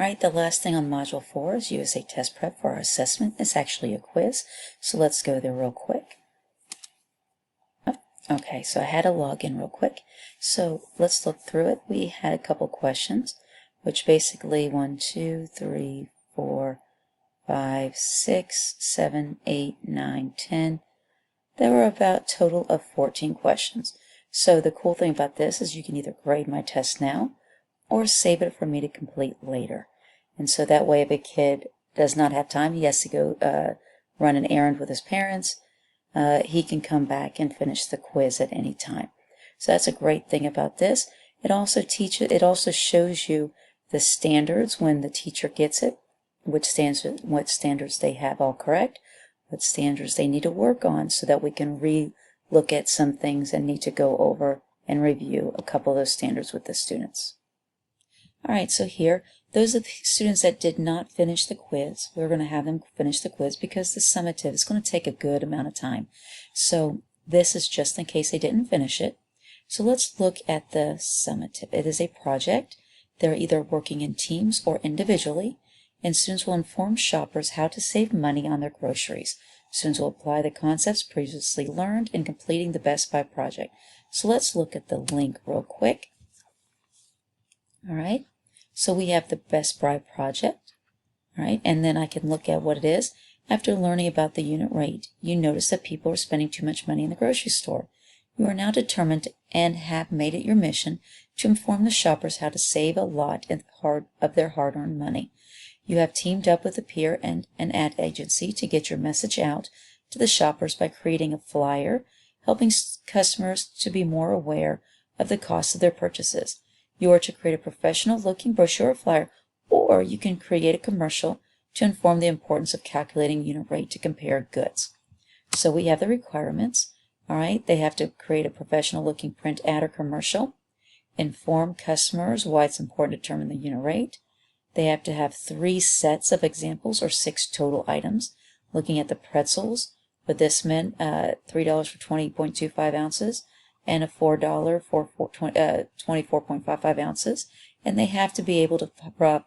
Alright, the last thing on Module 4 is USA Test Prep for our assessment. It's actually a quiz, so let's go there real quick. Okay, so I had to log in real quick. So let's look through it. We had a couple questions, which basically 1, 2, 3, 4, 5, 6, 7, 8, 9, 10. There were about a total of 14 questions. So the cool thing about this is you can either grade my test now or save it for me to complete later. And so that way if a kid does not have time, he has to go run an errand with his parents, he can come back and finish the quiz at any time. So that's a great thing about this. It also shows you the standards when the teacher gets it, what standards they have all correct, what standards they need to work on, so that we can re-look at some things and need to go over and review a couple of those standards with the students. Alright, so here, those are the students that did not finish the quiz. We're going to have them finish the quiz because the Summa Tip is going to take a good amount of time. So this is just in case they didn't finish it. So let's look at the Summa Tip. It is a project. They're either working in teams or individually, and students will inform shoppers how to save money on their groceries. Students will apply the concepts previously learned in completing the Best Buy project. So let's look at the link real quick. Alright, so we have the Best Buy project, alright, and then I can look at what it is. After learning about the unit rate, you notice that people are spending too much money in the grocery store. You are now determined and have made it your mission to inform the shoppers how to save a lot of their hard-earned money. You have teamed up with a peer and an ad agency to get your message out to the shoppers by creating a flyer, helping customers to be more aware of the cost of their purchases. You are to create a professional-looking brochure or flyer, or you can create a commercial to inform the importance of calculating unit rate to compare goods. So we have the requirements. All right, they have to create a professional-looking print ad or commercial, inform customers why it's important to determine the unit rate. They have to have 3 sets of examples or 6 total items. Looking at the pretzels, but this meant $3 for 20.25 ounces. And a $4 for 24.55 ounces, and they have to be able to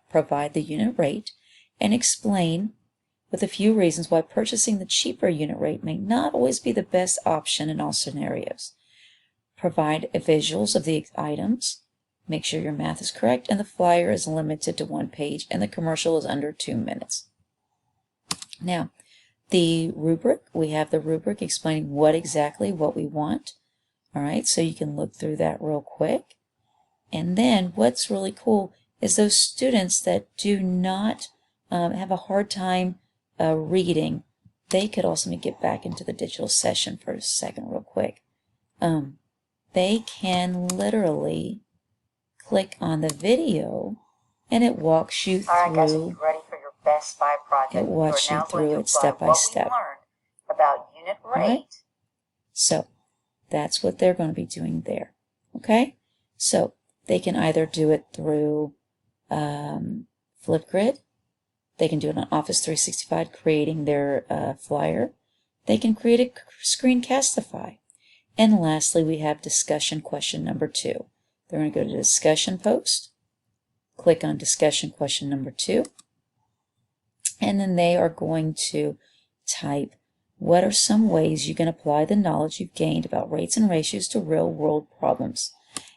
provide the unit rate and explain with a few reasons why purchasing the cheaper unit rate may not always be the best option in all scenarios. Provide visuals of the items, make sure your math is correct, and the flyer is limited to 1 page, and the commercial is under 2 minutes. Now, the rubric, we have the rubric explaining what we want. All right, so you can look through that real quick. And then what's really cool is those students that do not have a hard time reading, they could also, let me get back into the digital session for a second real quick. They can literally click on the video and it walks you through. All right, guys, are you ready for your Best Buy project? It walks you through it step by step. About unit rate. Right? So that's what they're going to be doing there. Okay? So they can either do it through Flipgrid. They can do it on Office 365, creating their flyer. They can create a screencastify. And lastly, we have discussion question number 2. They're going to go to discussion post, click on discussion question number 2, and then they are going to type, what are some ways you can apply the knowledge you've gained about rates and ratios to real-world problems?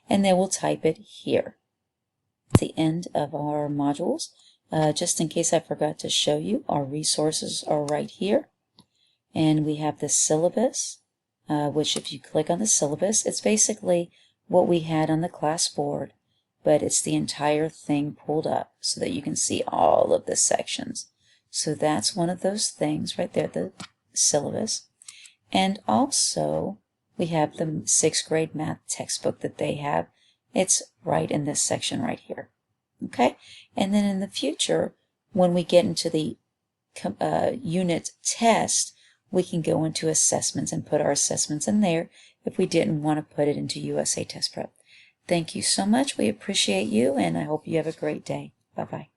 And they will type it here. At the end of our modules, just in case I forgot to show you, our resources are right here. And we have the syllabus, which if you click on the syllabus, it's basically what we had on the class board, but it's the entire thing pulled up so that you can see all of the sections. So that's one of those things right there, the syllabus. And also we have the 6th grade math textbook that they have. It's right in this section right here. Okay, and then in the future, when we get into the unit test, we can go into assessments and put our assessments in there if we didn't want to put it into USA Test Prep. Thank you so much. We appreciate you, and I hope you have a great day. Bye-bye.